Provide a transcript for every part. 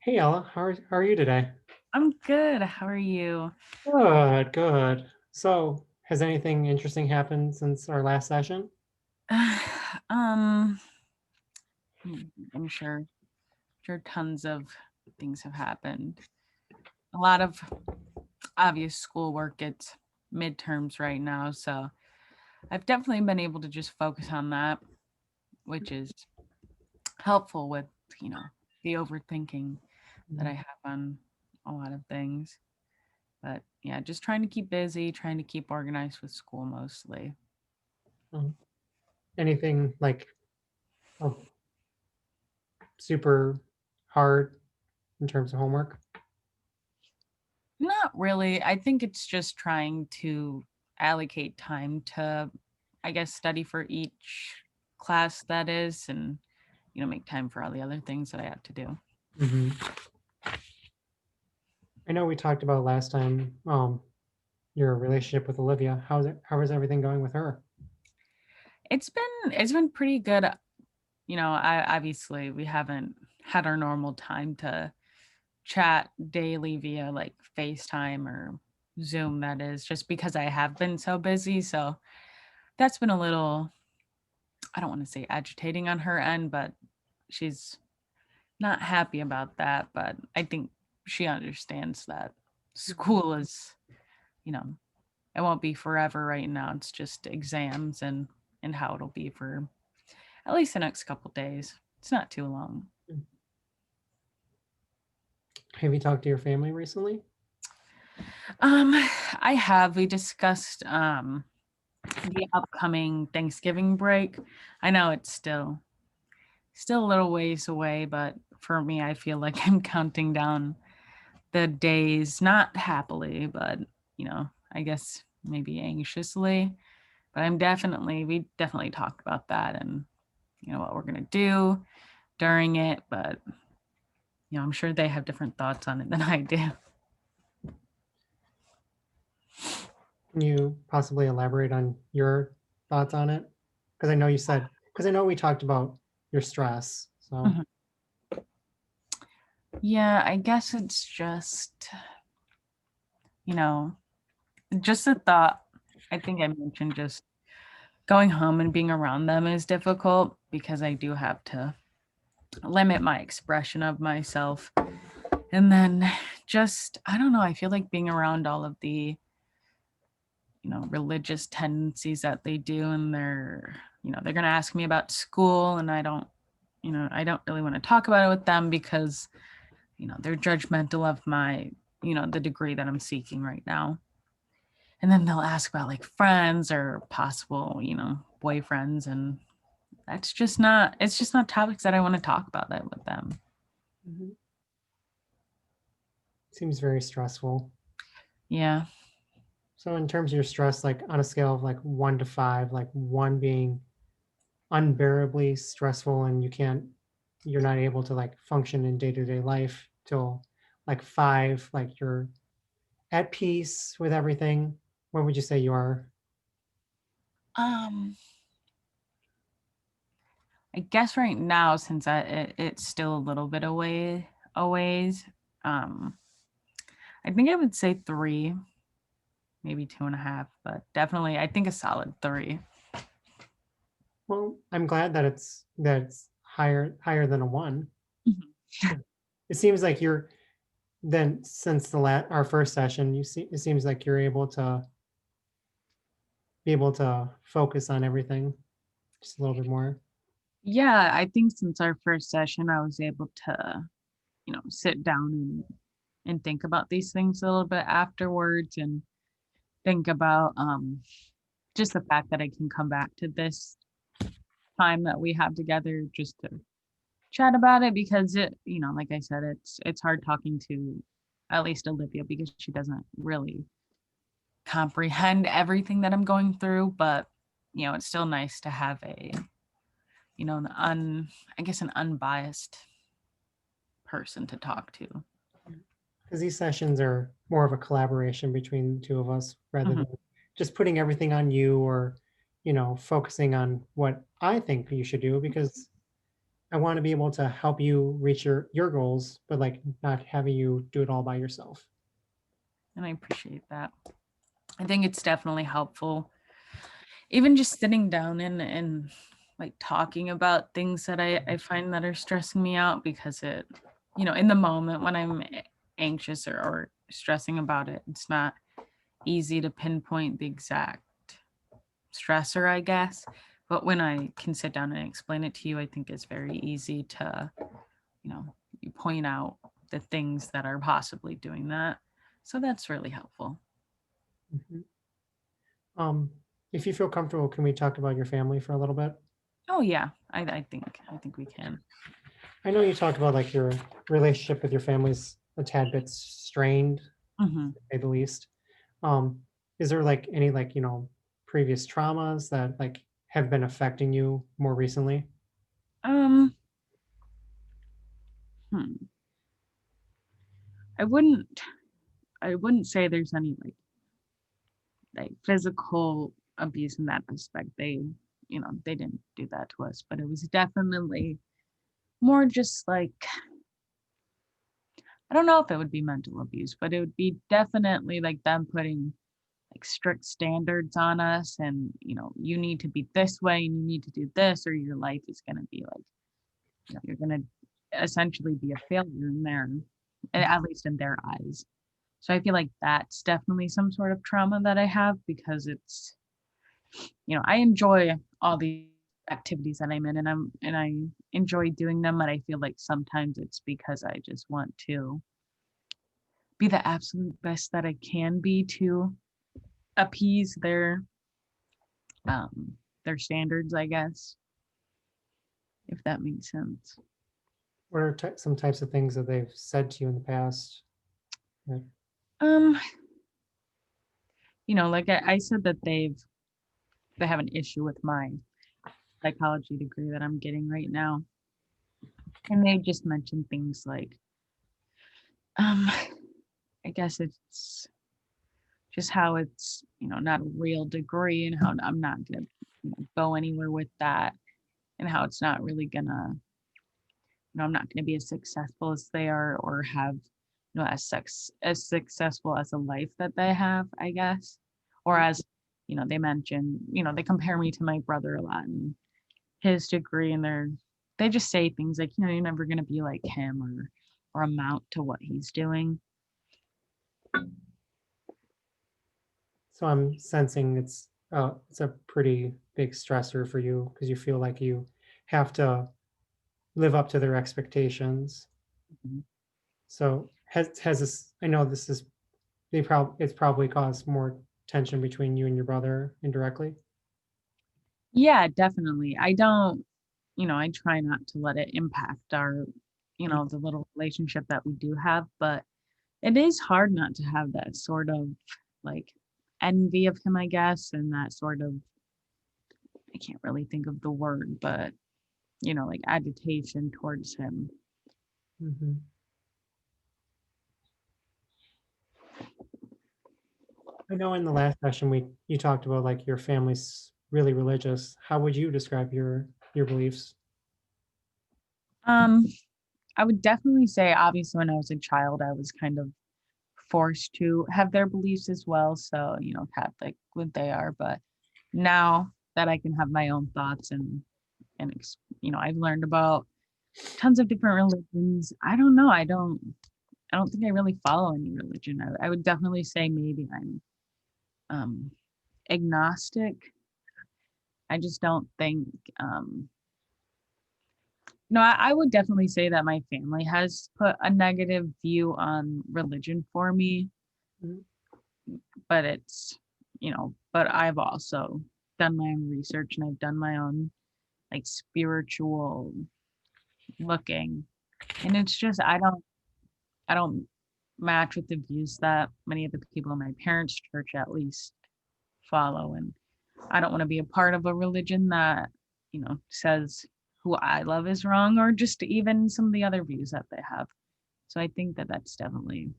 Hey Ella, how are you today? I'm good. How are you? Good, good. So, has anything interesting happened since our last session? um, I'm sure tons of things have happened. A lot of obvious schoolwork. It's midterms right now, so I've definitely been able to just focus on that, which is helpful with, you know, the overthinking that I Mhm. have on a lot of things. But yeah, just trying to keep busy, trying to keep organized with school mostly. Um, Anything like oh, super hard in terms of homework? Not really. I think it's just trying to allocate time to, I guess, study for each class that is, and make time for all the other things that I have to do. hmm I know we talked about last time your relationship with Olivia. How is everything going with her? It's been pretty good. I obviously we haven't had our normal time to chat daily via like FaceTime or Zoom, that is, just because I have been so busy. So that's been a little, I don't want to say agitating on her end, but she's not happy about that, but I think she understands that school is, you know, it won't be forever right now. It's just exams and how it'll be for at least the next couple days. It's not too long. Have you talked to your family recently? Um, I have we discussed the upcoming Thanksgiving break. I know it's still a little ways away, but for me I feel like I'm counting down the days, not happily, but I guess maybe anxiously. But we definitely talked about that and what we're gonna do during it. But I'm sure they have different thoughts on it than I do. Can you possibly elaborate on your thoughts on it? Because I know we talked about your stress. So, Mhm. Yeah, I guess it's you know, just a thought. I think I mentioned just going home and being around them is difficult because I do have to limit my expression of myself. And then just, I don't know, I feel like being around all of the, religious tendencies that they do, and they're going to ask me about school, and I don't really want to talk about it with them because, they're judgmental of the degree that I'm seeking right now. And then they'll ask about like friends or possible, boyfriends, and it's just not topics that I want to talk about that with them. mhm. Seems very stressful. Yeah. So in terms of your stress, like on a scale of like 1 to 5, like 1 being unbearably stressful and you're not able to like function in day-to-day life till like 5, like you're at peace with everything. What would you say you are? Um, I guess right now, since it's still a little bit a ways, um, I think I would say three, maybe two and a half, but definitely I think a solid three. Well, I'm glad that it's higher than a 1. Mhm. It seems like you're then since our first session, it seems like you're able to be able to focus on everything just a little bit more. Yeah, I think since our first session, I was able to, sit down and think about these things a little bit afterwards and think about just the fact that I can come back to this time that we have together just to chat about it, because like I said, it's hard talking to at least Olivia because she doesn't really comprehend everything that I'm going through. But it's still nice to have I guess an unbiased person to talk to. Because these sessions are more of a collaboration between the two of us rather Mhm. than just putting everything on you or, focusing on what I think you should do because I want to be able to help you reach your goals, but like not having you do it all by yourself. And I appreciate that. I think it's definitely helpful. Even just sitting down and like talking about things that I find that are stressing me out because it, in the moment when I'm anxious or stressing about it, it's not easy to pinpoint the exact stressor, I guess. But when I can sit down and explain it to you, I think it's very easy to, you point out the things that are possibly doing that. So that's really helpful. Mhm. Um, if you feel comfortable, can we talk about your family for a little bit? Oh yeah, I think we can. I know you talked about like your relationship with your family's a tad bit strained, to Hmm. say the least. Um, is there like any like, previous traumas that like have been affecting you more recently? Um, hmm. I wouldn't I wouldn't say there's any like physical abuse in that aspect. They didn't do that to us, but it was definitely more just like I don't know if it would be mental abuse, but it would be definitely like them putting like strict standards on us and you need to be this way and you need to do this or your life is going to be like you're going to essentially be a failure in there, at least in their eyes. So I feel like that's definitely some sort of trauma that I have because it's I enjoy all the activities that I'm in and I enjoy doing them, but I feel like sometimes it's because I just want to be the absolute best that I can be to appease um their standards, I guess, if that makes sense. What are some types of things that they've said to you in the past? Like, Um, like I said that they have an issue with my psychology degree that I'm getting right now. And they just mentioned things like, um, I guess it's just how it's, not a real degree and how I'm not gonna go anywhere with that and how it's not really gonna, I'm not gonna be as successful as they are or have, as successful as a life that they have, I guess. Or as, they mention, they compare me to my brother a lot and his degree and they just say things like, you're never gonna be like him or amount to what he's doing. so I'm sensing it's a pretty big stressor for you because you feel like you have to live up to their expectations. Mhm. So has this? I know this is it's probably caused more tension between you and your brother indirectly. Yeah, definitely. I don't, I try not to let it impact our, the little relationship that we do have, but it is hard not to have that sort of like envy of him, I guess, and that sort of, I can't really think of the word, but, like agitation towards him. Mhm. I know in the last session you talked about like your family's really religious. How would you describe your beliefs? Um, I would definitely say, obviously, when I was a child, I was kind of forced to have their beliefs as well. So, Catholic, what they are. But now that I can have my own thoughts and I've learned about tons of different religions. I don't know. I don't think I really follow any religion. I would definitely say maybe I'm um, agnostic. I just don't think um, no, I would definitely say that my family has put a negative view on religion for me, Mhm. but but I've also done my own research and I've done my own like spiritual looking. And it's just I don't match with the views that many of the people in my parents' church at least follow. And I don't want to be a part of a religion that, says who I love is wrong or just even some of the other views that they have. So I think that that's definitely,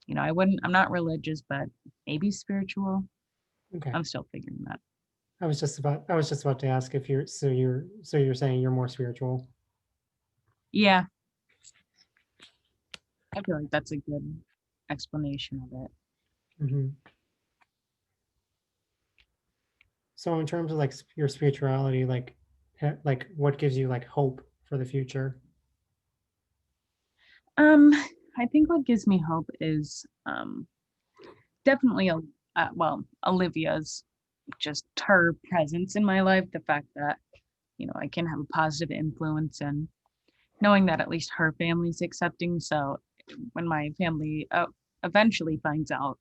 I'm not religious, but maybe spiritual. Okay. I'm still figuring that. I was just about to ask if you're so you're saying you're more spiritual. Yeah, I feel like that's a good explanation of it. Hmm. So in terms of like your spirituality, like like what gives you like hope for the future? Um, I think what gives me hope is definitely well, Olivia's just her presence in my life, the fact that, I can have a positive influence and knowing that at least her family's accepting. So when my family eventually finds out,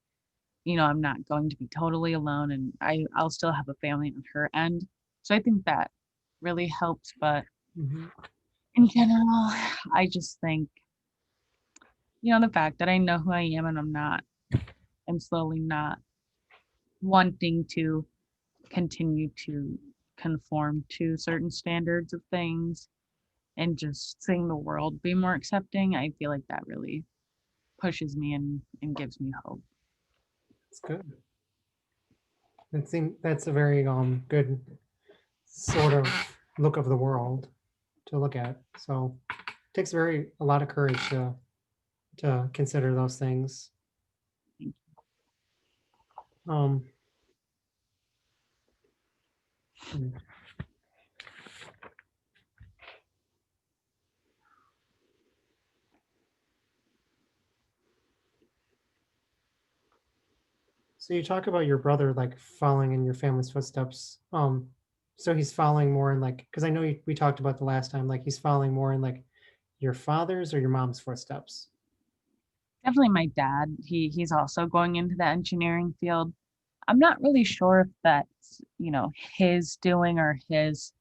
I'm not going to be totally alone and I'll still have a family on her end. So I think that really helps. But Hmm. in general, I just think, the fact that I know who I am and I'm slowly not wanting to continue to conform to certain standards of things and just seeing the world be more accepting, I feel like that really pushes me and gives me hope. That's good. That's a very good sort of look of the world to look at. So it takes a lot of courage to consider those things. Um, hmm. So you talk about your brother like following in your family's footsteps. So he's following more in like because I know we talked about the last time, like he's following more in like your father's or your mom's footsteps. Definitely my dad. He's also going into the engineering field. I'm not really sure if that's, his doing or his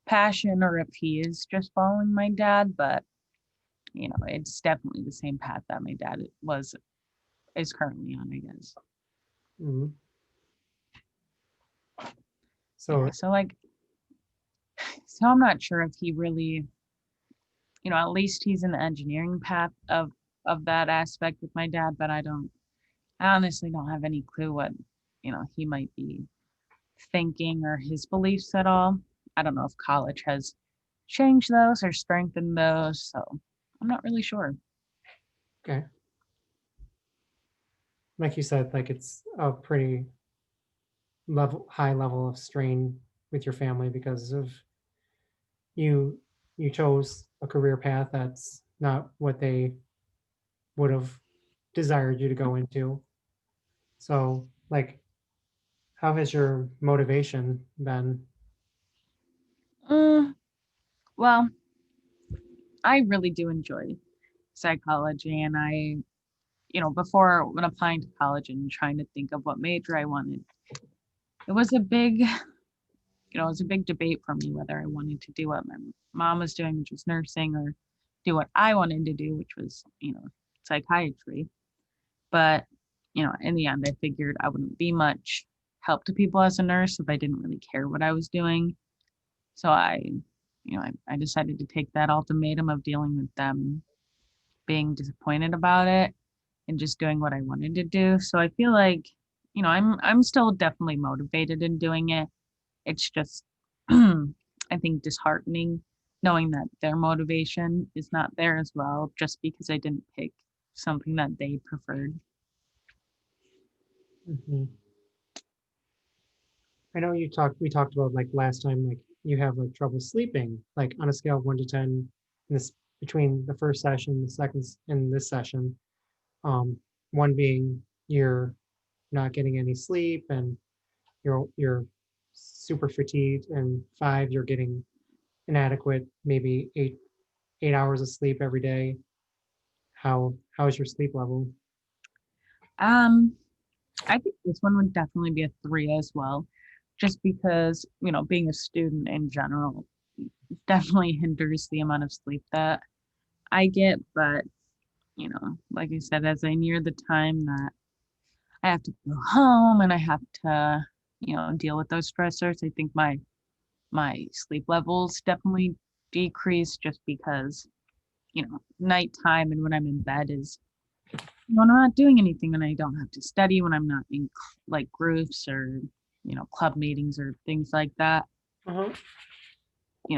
passion or if he is just following my dad, but it's definitely the same path that my dad was is currently on, I guess. Mhm. Yeah, So so I'm not sure if he really, at least he's in the engineering path of that aspect with my dad, but I honestly don't have any clue what, he might be thinking or his beliefs at all. I don't know if college has changed those or strengthened those, so I'm not really sure. okay, like you said, like it's a pretty high level of strain with your family because of you you chose a career path that's not what they would have desired you to go into. So like how has your motivation been? Mm, well, I really do enjoy psychology, and before when applying to college and trying to think of what major I wanted, it was a big, it was a big debate for me whether I wanted to do what my mom was doing, which was nursing, or do what I wanted to do, which was, psychiatry. But, in the end, I figured I wouldn't be much help to people as a nurse if I didn't really care what I was doing. So I decided to take that ultimatum of dealing with them being disappointed about it and just doing what I wanted to do. So I feel like, I'm still definitely motivated in doing it. It's just I think disheartening knowing that their motivation is not there as well just because I didn't pick something that they preferred. Mhm. I know we talked about like last time, like you have like trouble sleeping, like on a scale of 1 to 10, in this between the first session, the second, and this session. Um, one being you're not getting any sleep and you're super fatigued, and 5, you're getting inadequate, maybe 8 hours of sleep every day. How is your sleep level? Um, I think this one would definitely be a three as well, just because, being a student in general definitely hinders the amount of sleep that I get. But, like I said, as I near the time that I have to go home and I have to, deal with those stressors, I think my sleep levels definitely decrease just because, nighttime and when I'm in bed is when I'm not doing anything, when I don't have to study, when I'm not in like groups or, club meetings or things like that. Uh-huh.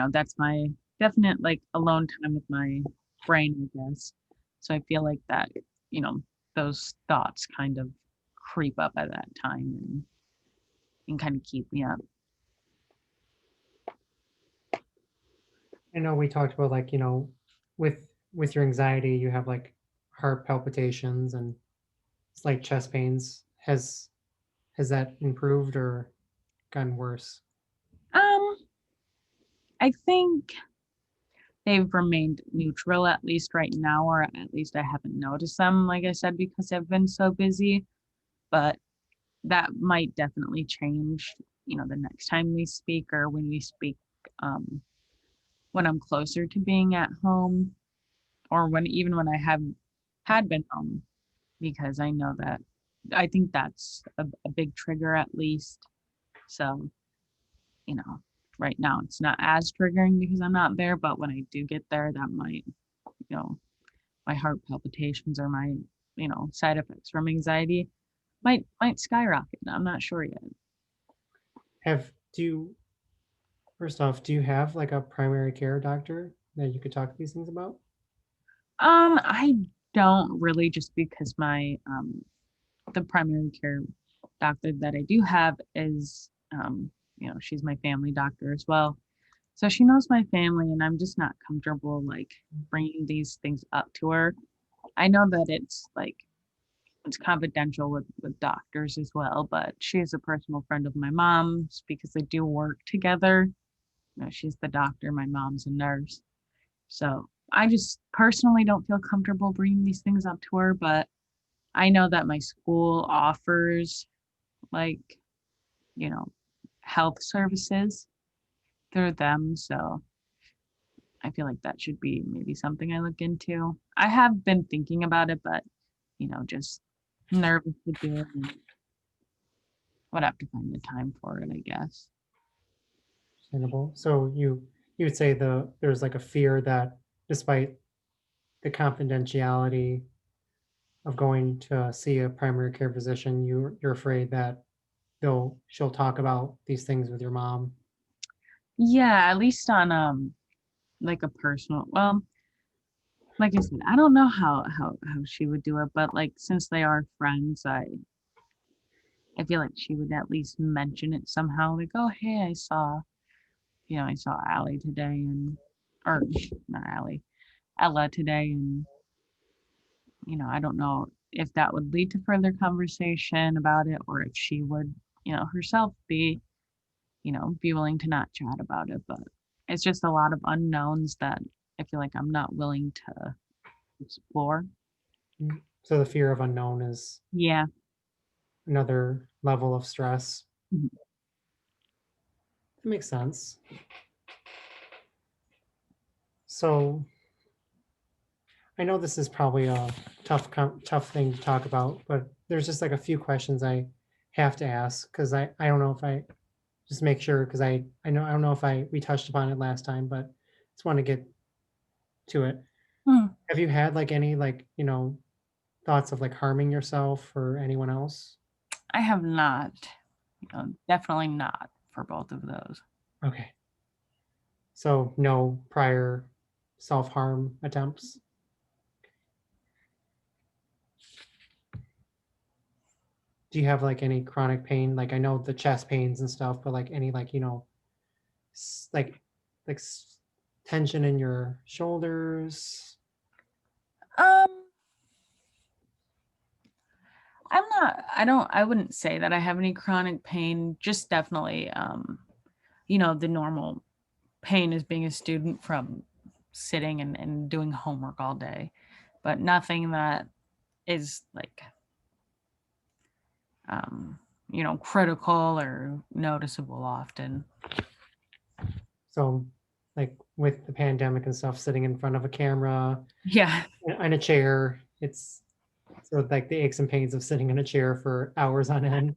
That's my definite like alone time with my brain, I guess. So I feel like that, you know, those thoughts kind of creep up at that time and kind of keep me up. I know we talked about like, with your anxiety, you have like heart palpitations and slight chest pains. Has that improved or gotten worse? Um, I think they've remained neutral at least right now, or at least I haven't noticed them, like I said, because I've been so busy. But that might definitely change, the next time we speak or when we speak um, when I'm closer to being at home or when even when I have had been home, because I know that I think that's a big trigger at least. So, you know, right now it's not as triggering because I'm not there, but when I do get there, that might, you know, my heart palpitations or my, side effects from anxiety might skyrocket. I'm not sure yet. Have do you First off, do you have like a primary care doctor that you could talk these things about? I don't really just because my the primary care doctor that I do have is she's my family doctor as well. So she knows my family and I'm just not comfortable like bringing these things up to her. I know that it's confidential with doctors as well, but she's a personal friend of my mom's because they do work together. She's the doctor, my mom's a nurse. So I just personally don't feel comfortable bringing these things up to her, but I know that my school offers like, you know, health services through them. So I feel like that should be maybe something I look into. I have been thinking about it, but, just nervous to do it and would have to find the time for it, I guess. Understandable. So you would say there's like a fear that despite the confidentiality of going to see a primary care physician, you're afraid that she'll talk about these things with your mom. Yeah, at least on like a personal well, like I said, I don't know how she would do it, but like since they are friends, I feel like she would at least mention it somehow, like, oh hey, I saw Allie today and or not Allie, Ella today and I don't know if that would lead to further conversation about it or if she would, herself be willing to not chat about it. But it's just a lot of unknowns that I feel like I'm not willing to explore. So the fear of unknown is Yeah. another level of stress. Mhm. That makes sense. So I know this is probably a tough thing to talk about, but there's just like a few questions I have to ask because I don't know if I just make sure because I don't know if I we touched upon it last time, but just want to get to it. Hmm. Have you had like any like thoughts of like harming yourself or anyone else? I have not, definitely not for both of those. Okay, so no prior self harm attempts. Do you have like any chronic pain? Like I know the chest pains and stuff, but like any like s- like like s- tension in your shoulders. Um, I wouldn't say that I have any chronic pain, just definitely, the normal pain as being a student from sitting and doing homework all day, but nothing that is like, critical or noticeable often. So like with the pandemic and stuff, sitting in front of a camera Yeah. in a chair, it's so like the aches and pains of sitting in a chair for hours on end.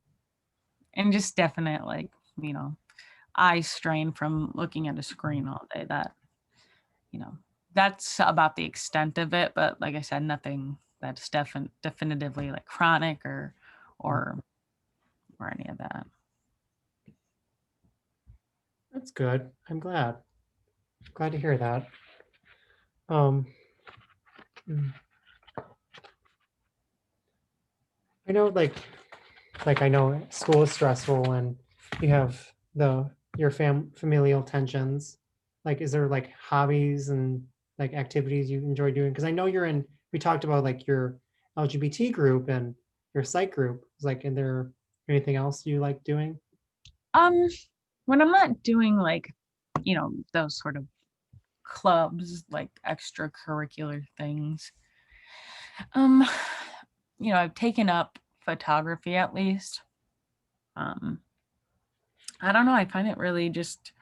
And just definite, like, you know, eye strain from looking at a screen all day. You know, that's about the extent of it. But like I said, nothing that's definitively like chronic or or any of that. That's good. I'm glad. Glad to hear that. Um, mm, I know, like I know school is stressful, and you have your familial tensions. Like, is there like hobbies and like activities you enjoy doing? Because I know you're in. We talked about like your LGBT group and your psych group. Like, is there anything else you like doing? Um, when I'm not doing like, those sort of clubs, like extracurricular things, um, I've taken up photography at least. Um, I don't know. I find it really just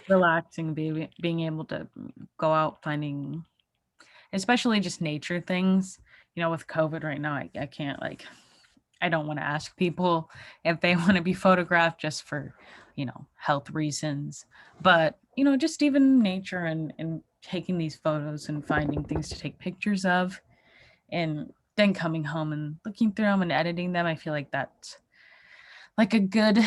relaxing being able to go out finding, especially just nature things. With COVID right now, I can't like, I don't want to ask people if they want to be photographed just for, health reasons. But, just even nature and taking these photos and finding things to take pictures of and then coming home and looking through them and editing them. I feel like that's like a good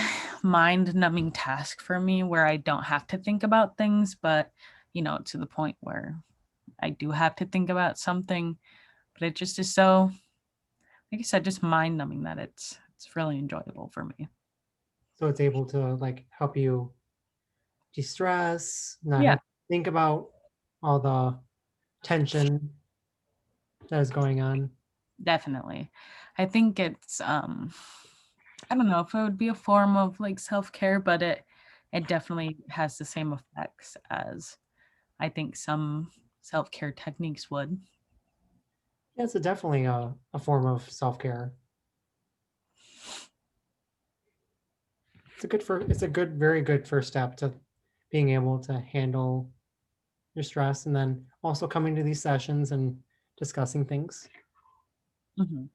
mind numbing task for me where I don't have to think about things, but, to the point where I do have to think about something. But it just is so, like I said, just mind numbing that it's really enjoyable for me. So it's able to like help you de-stress, not Yeah, have to think about all the tension that is going on. definitely. I think it's I don't know if it would be a form of like self-care, but it definitely has the same effects as I think some self-care techniques would. Yeah, it's definitely a form of self-care. It's a good, very good first step to being able to handle your stress, and then also coming to these sessions and discussing things. Mhm.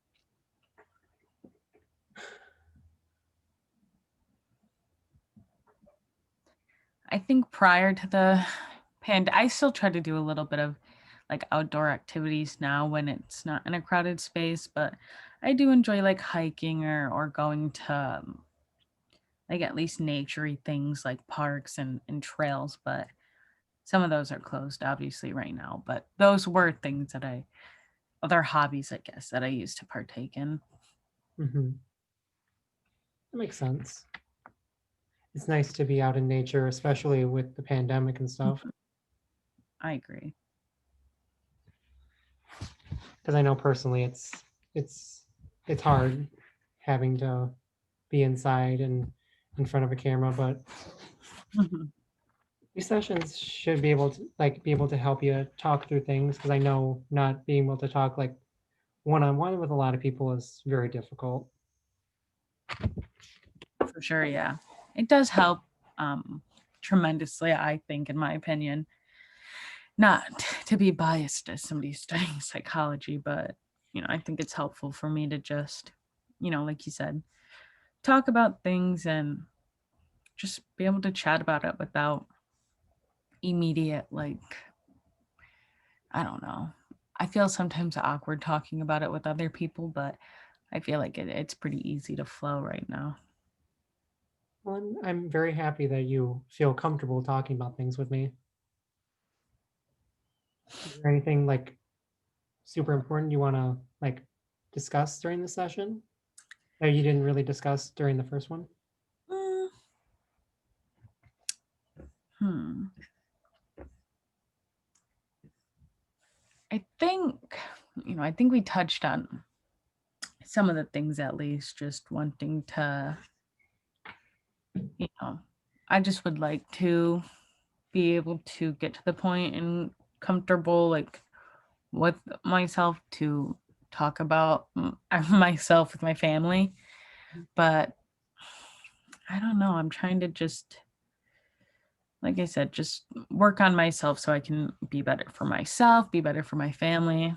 I think prior to the I still try to do a little bit of like outdoor activities now when it's not in a crowded space, but I do enjoy like hiking or going to like at least naturey things like parks and trails, but some of those are closed obviously right now. But those were things that other hobbies, I guess, that I used to partake in. Hmm. That makes sense. It's nice to be out in nature, especially with the pandemic and stuff. Mhm. I agree. Because I know personally, it's it's hard having to be inside and in front of a camera, but Mhm. these sessions should be able to help you talk through things. Because I know not being able to talk like one on one with a lot of people is very difficult. For sure, yeah. It does help um tremendously, I think, in my opinion. Not to be biased as somebody studying psychology, but I think it's helpful for me to just, like you said, talk about things and just be able to chat about it without immediate, like, I don't know. I feel sometimes awkward talking about it with other people, but I feel like it's pretty easy to flow right now. Well, I'm very happy that you feel comfortable talking about things with me. Is there anything like super important you want to like discuss during the session that you didn't really discuss during the first one? Mm, hmm. I think we touched on some of the things at least, just wanting to, you know, I just would like to be able to get to the point and comfortable, like with myself to talk about myself with my family. But I don't know. I'm trying to just, like I said, just work on myself so I can be better for myself, be better for my family,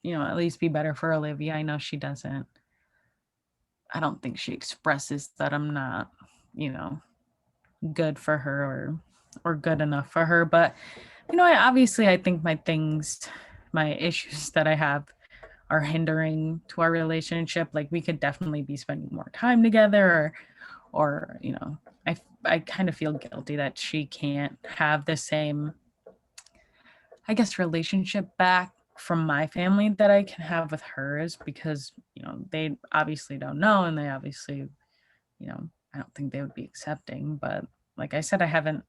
at least be better for Olivia. I know she doesn't, I don't think she expresses that I'm not, you know, good for her or good enough for her. But, I think my issues that I have are hindering to our relationship. Like we could definitely be spending more time together or I kind of feel guilty that she can't have the same. I guess, relationship back from my family that I can have with hers because, they obviously don't know and they obviously, I don't think they would be accepting. But like I said, I haven't,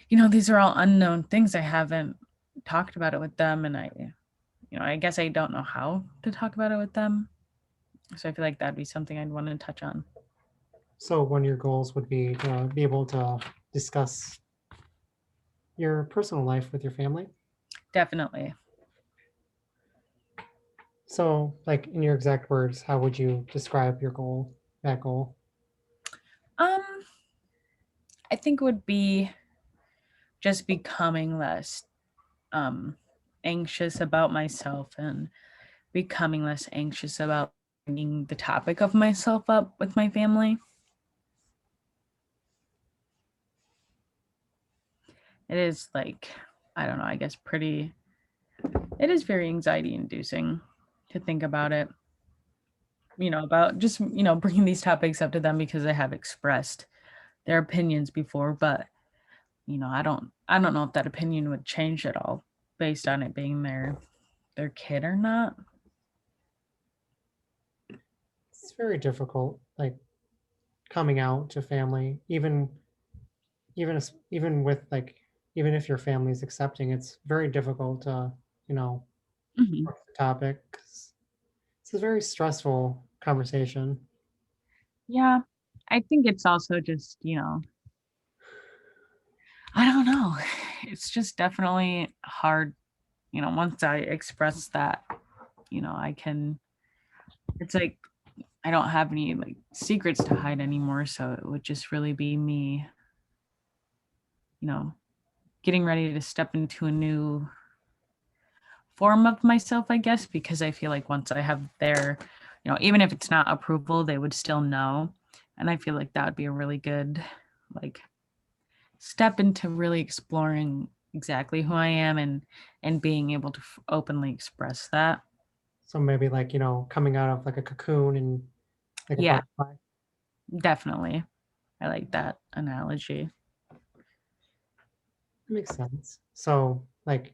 these are all unknown things. I haven't talked about it with them. And I guess I don't know how to talk about it with them. So I feel like that'd be something I'd want to touch on. So one of your goals would be to be able to discuss your personal life with your family. Definitely. So, like in your exact words, how would you describe your goal, that goal? Um, I think it would be just becoming less um anxious about myself and becoming less anxious about bringing the topic of myself up with my family. It is like, I don't know, I guess it is very anxiety inducing to think about it, about just, bringing these topics up to them because they have expressed their opinions before, but, I don't know if that opinion would change at all based on it being their kid or not. It's very difficult, like coming out to family, even with like even if your family is accepting, it's very difficult to you know Mhm. broach the topic. 'Cause it's a very stressful conversation. Yeah. I think it's also just, I don't know. It's just definitely hard, once I express that, I can, it's like I don't have any like secrets to hide anymore. So it would just really be me, you know, getting ready to step into a new form of myself, I guess, because I feel like once I have their, even if it's not approval, they would still know. And I feel like that would be a really good, like, step into really exploring exactly who I am and being able to openly express that. So maybe like coming out of like a cocoon and like a Yeah, butterfly. definitely. I like that analogy. That makes sense. So like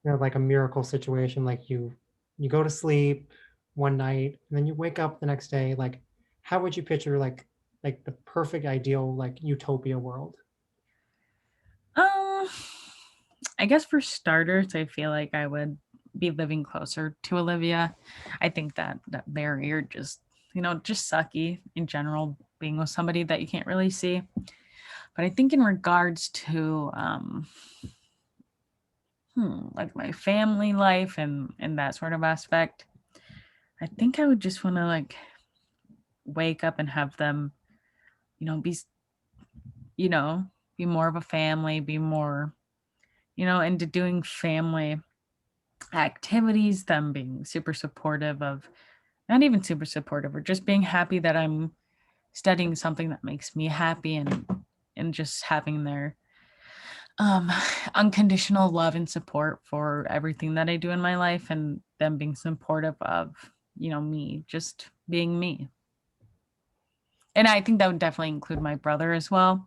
like a miracle situation, like you go to sleep one night and then you wake up the next day. Like, how would you picture like the perfect ideal like utopia world? Um, I guess for starters, I feel like I would be living closer to Olivia. I think that barrier just, just sucky in general, being with somebody that you can't really see. But I think in regards to like my family life and that sort of aspect, I think I would just want to like wake up and have them, you know, be, you know, be more of a family, be more, into doing family activities, them being super supportive of, not even super supportive, or just being happy that I'm studying something that makes me happy and just having their um unconditional love and support for everything that I do in my life and them being supportive of, me just being me. And I think that would definitely include my brother as well.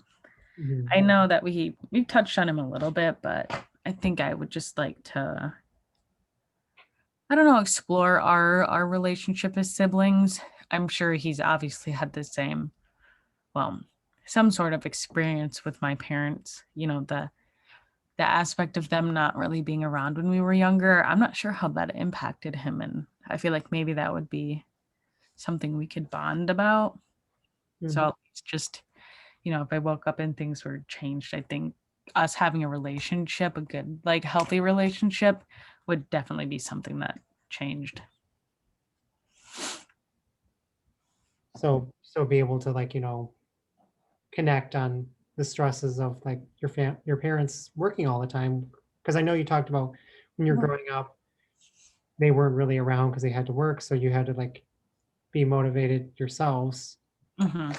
Mhm. I know that we've touched on him a little bit, but I think I would just like to, I don't know, explore our relationship as siblings. I'm sure he's obviously had the same, well, some sort of experience with my parents, the aspect of them not really being around when we were younger. I'm not sure how that impacted him, and I feel like maybe that would be something we could bond about. Mhm. So it's just, if I woke up and things were changed, I think us having a relationship, a good, like healthy relationship, would definitely be something that changed. So be able to like connect on the stresses of like your parents working all the time, because I know you talked about when you're growing up they weren't really around because they had to work, so you had to like be motivated yourselves. Mhm.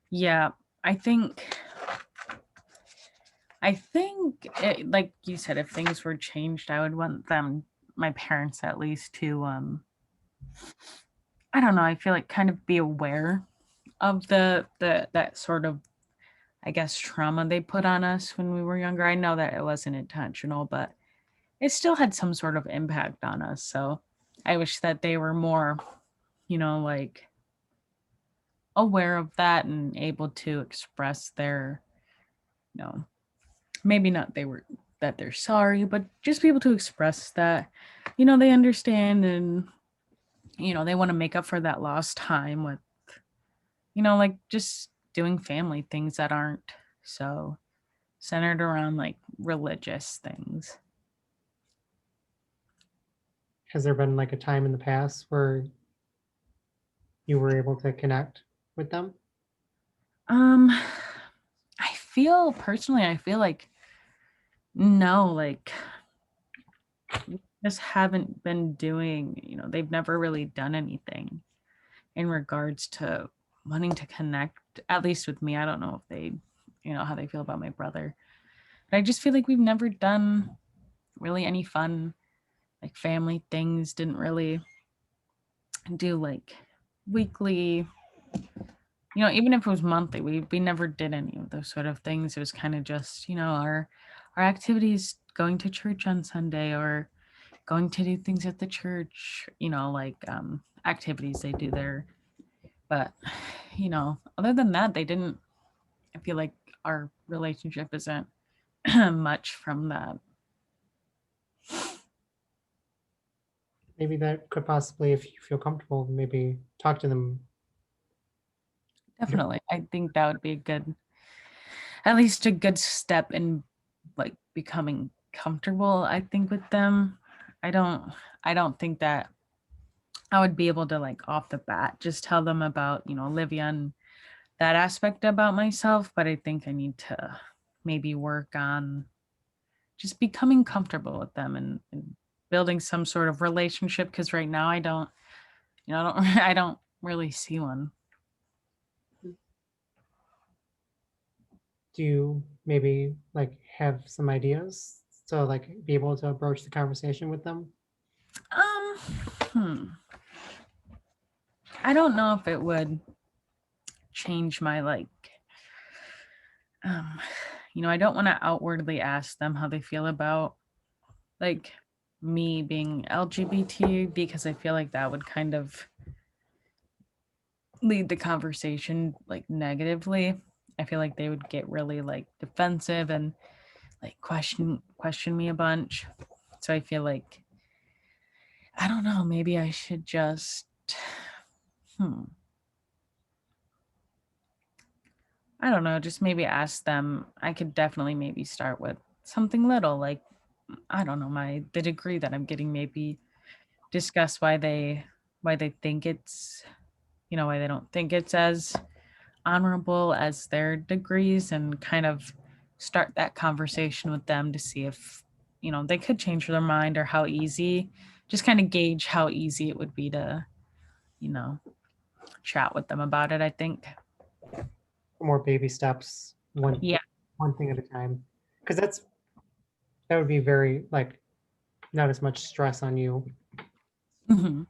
Yeah, I think like you said, if things were changed, I would want them, my parents at least, to I don't know, I feel like kind of be aware of the that sort of I guess, trauma they put on us when we were younger. I know that it wasn't intentional, but it still had some sort of impact on us. So I wish that they were more, like aware of that and able to express their, you know, maybe not they were that they're sorry, but just be able to express that, they understand and, they want to make up for that lost time with, like just doing family things that aren't so centered around like religious things. Has there been like a time in the past where you were able to connect with them? Um, I feel like no, like we just haven't been doing, they've never really done anything in regards to wanting to connect, at least with me. I don't know if they, how they feel about my brother. But I just feel like we've never done really any fun, like family things, didn't really do like weekly, even if it was monthly, we never did any of those sort of things. It was kind of just, our activities going to church on Sunday or going to do things at the church, like activities they do there. But, other than that, they didn't, I feel like our relationship isn't much from that. Maybe that could possibly, if you feel comfortable, maybe talk to them. Definitely. I think that would be a good, at least a good step in like becoming comfortable, I think, with them. I don't I don't think that I would be able to like off the bat just tell them about, Olivia and that aspect about myself, but I think I need to maybe work on just becoming comfortable with them and building some sort of relationship because right now I don't, I don't I don't really see one. Do you maybe like have some ideas to like be able to approach the conversation with them? Um hmm. I don't know if it would change my like um I don't want to outwardly ask them how they feel about like me being LGBT because I feel like that would kind of lead the conversation like negatively. I feel like they would get really like defensive and like question me a bunch. So I feel like I don't know, maybe I should just hmm, I don't know, just maybe ask them. I could definitely maybe start with something little like I don't know, my the degree that I'm getting, maybe discuss why they think it's, why they don't think it's as honorable as their degrees and kind of start that conversation with them to see if, they could change their mind or how easy, just kind of gauge how easy it would be to, you know, chat with them about it, I think. More baby steps, Yeah. one thing at a time, because that would be very like not as much stress on you. Mhm.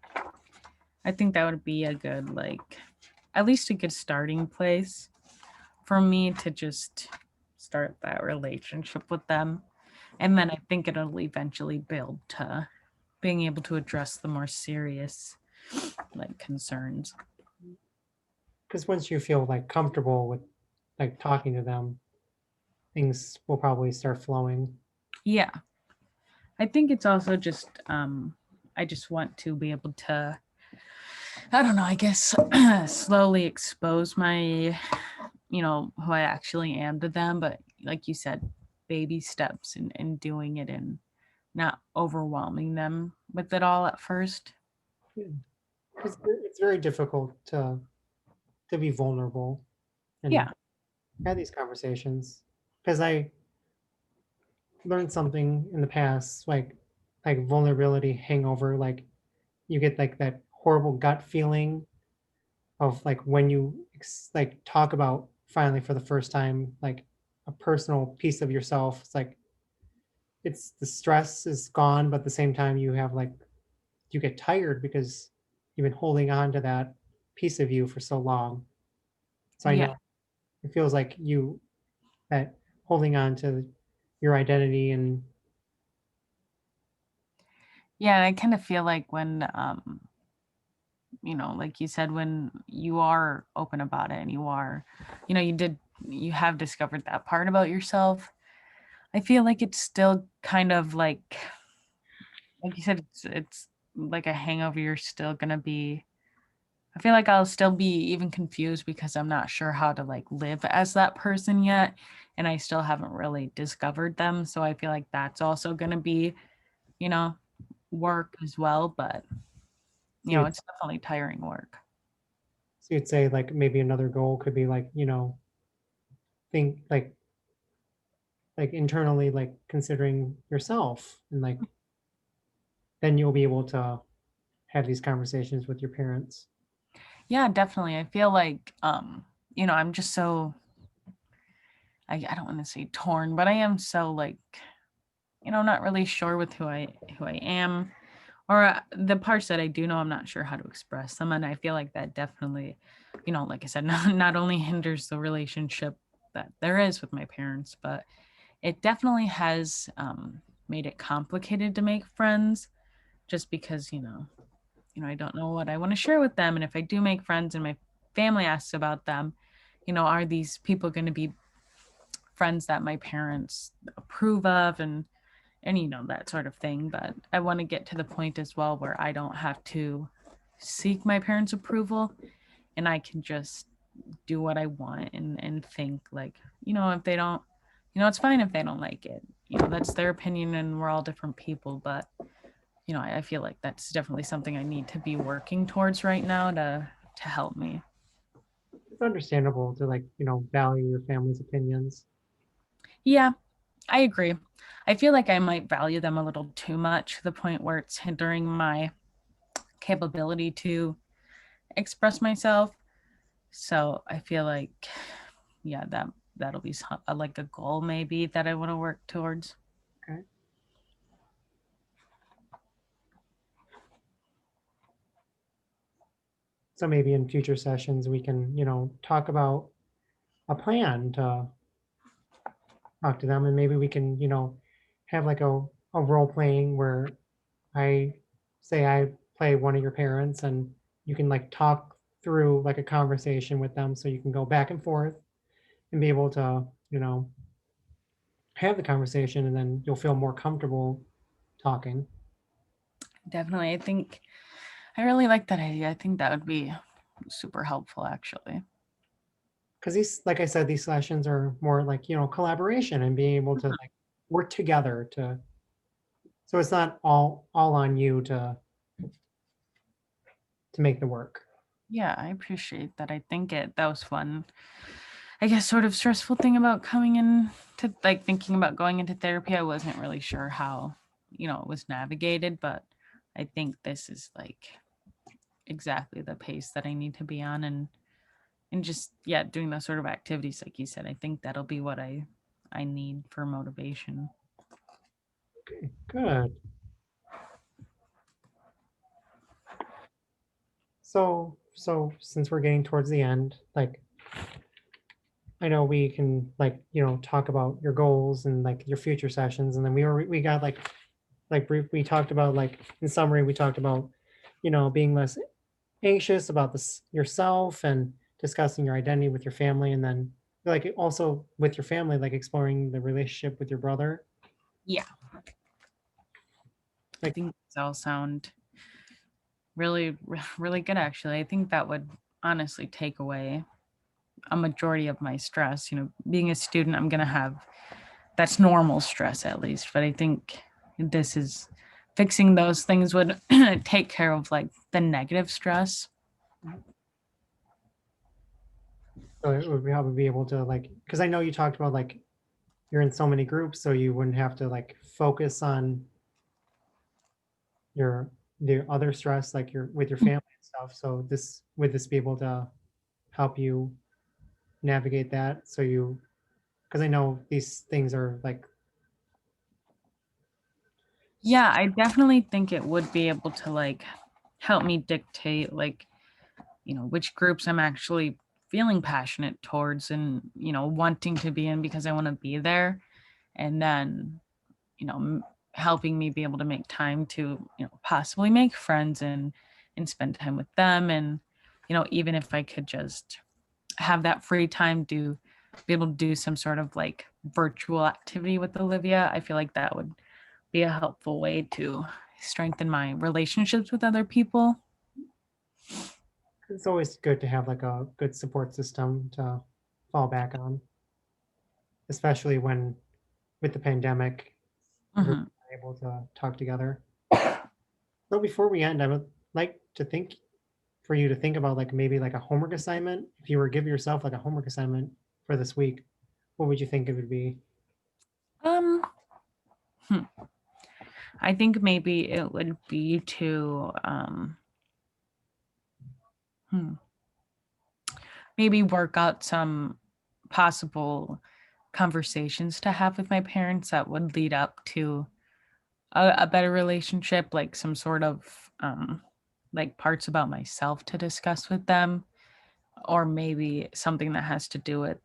I think that would be a good, like, at least a good starting place for me to just start that relationship with them. And then I think it'll eventually build to being able to address the more serious like concerns. Because once you feel like comfortable with like talking to them, things will probably start flowing. Yeah. I think it's also just I just want to be able to, I don't know, I guess slowly expose my, who I actually am to them, but like you said, baby steps and doing it and not overwhelming them with it all at first. Because it's very difficult to be vulnerable and Yeah. have these conversations. Because I learned something in the past, like vulnerability hangover, like you get like that horrible gut feeling of like when you like talk about finally for the first time like a personal piece of yourself. It's like it's the stress is gone, but at the same time you have like you get tired because you've been holding on to that piece of you for so long. So I Yeah. know it feels like you. that holding on to your identity and Yeah, and I kind of feel like when like you said, when you are open about it and you are, you have discovered that part about yourself. I feel like it's still kind of like you said, it's like a hangover. You're still gonna be. I feel like I'll still be even confused because I'm not sure how to like live as that person yet, and I still haven't really discovered them. So I feel like that's also gonna be, you know, work as well. But so you'd, it's definitely tiring work. so you'd say like maybe another goal could be like, think like internally like considering yourself and like then you'll be able to have these conversations with your parents. Yeah, definitely. I feel like I'm just so I don't want to say torn, but I am so like, not really sure with who I am, or the parts that I do know, I'm not sure how to express them. And I feel like that definitely, like I said, not only hinders the relationship that there is with my parents, but it definitely has made it complicated to make friends just because, I don't know what I want to share with them. And if I do make friends and my family asks about them, are these people going to be friends that my parents approve of and that sort of thing. But I want to get to the point as well where I don't have to seek my parents' approval and I can just do what I want and think like, if they don't, it's fine if they don't like it. That's their opinion and we're all different people. But, I feel like that's definitely something I need to be working towards right now to help me. It's understandable to like, value your family's opinions. Yeah, I agree. I feel like I might value them a little too much to the point where it's hindering my capability to express myself. So I feel like, yeah, that'll be like a goal maybe that I want to work towards. Okay. So maybe in future sessions we can, talk about a plan to talk to them and maybe we can, have like a role playing where I say I play one of your parents and you can like talk through like a conversation with them so you can go back and forth and be able to, have the conversation and then you'll feel more comfortable talking. Definitely. I really like that idea. I think that would be super helpful actually. Because these, like I said, these sessions are more like, collaboration and being able to like work together to so it's not all on you to make the work. Yeah, I appreciate that. I think that was fun. I guess sort of stressful thing about coming in to like thinking about going into therapy. I wasn't really sure how, it was navigated, but I think this is like exactly the pace that I need to be on and just yeah, doing those sort of activities like you said. I think that'll be what I need for motivation. Okay, good. So since we're getting towards the end, like I know we can like, talk about your goals and like your future sessions. And then we got like we talked about like in summary, we talked about, being less anxious about this yourself and discussing your identity with your family. And then like also with your family, like exploring the relationship with your brother. Yeah, I Like, think these all sound really, really good actually. I think that would honestly take away a majority of my stress. Being a student, I'm going to have that's normal stress at least, but I think this is fixing those things would take care of like the negative stress. so it would probably be able to like, because I know you talked about like you're in so many groups, so you wouldn't have to like focus on your the other stress like your with your family and stuff. So this would this be able to help you navigate that? So you because I know these things are like Yeah, I definitely think it would be able to like help me dictate like, which groups I'm actually feeling passionate towards and, wanting to be in because I want to be there. And then, you know, helping me be able to make time to, possibly make friends and spend time with them. And, even if I could just have that free time to be able to do some sort of like virtual activity with Olivia, I feel like that would be a helpful way to strengthen my relationships with other people. It's always good to have like a good support system to fall back on, especially when with the pandemic, everyone's Mhm. able to talk together. So before we end, I would like to think for you to think about like maybe like a homework assignment. If you were to give yourself like a homework assignment for this week, what would you think it would be? Um, hmm. I think maybe it would be to hmm, maybe work out some possible conversations to have with my parents that would lead up to a better relationship, like some sort of like parts about myself to discuss with them, or maybe something that has to do with,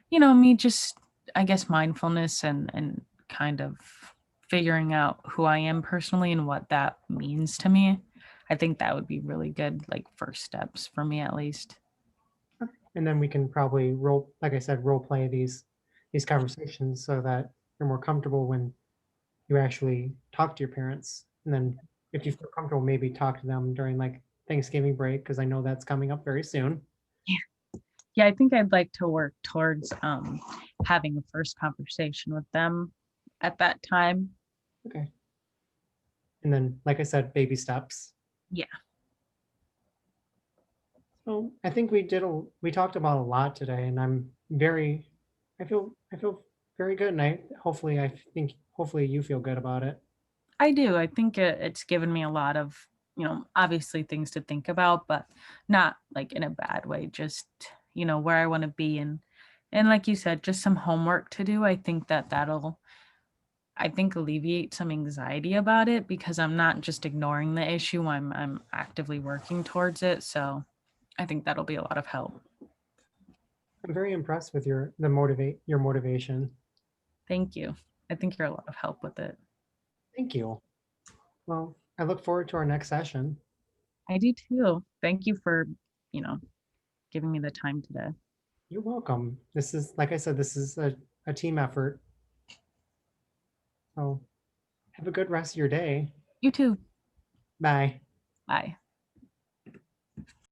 me just, I guess, mindfulness and kind of figuring out who I am personally and what that means to me. I think that would be really good, like first steps for me at least. And then we can probably like I said, role play these conversations so that you're more comfortable when you actually talk to your parents. And then if you feel comfortable, maybe talk to them during like Thanksgiving break, because I know that's coming up very soon. Yeah. Yeah, I think I'd like to work towards having a first conversation with them at that time. Okay. And then, like I said, baby steps. Yeah, So I think we talked about a lot today, and I feel very good, and hopefully you feel good about it. I do. I think it's given me a lot of, obviously things to think about, but not like in a bad way, just, where I want to be. And like you said, just some homework to do. I think that'll, I think, alleviate some anxiety about it because I'm not just ignoring the issue. I'm actively working towards it. So I think that'll be a lot of help. I'm very impressed with your motivation. Thank you. I think you're a lot of help with it. Thank you. Well, I look forward to our next session. I do too. Thank you for, you know, giving me the time today. You're welcome. This is, like I said, this is a team effort. So have a good rest of your day. You too. Bye. Bye.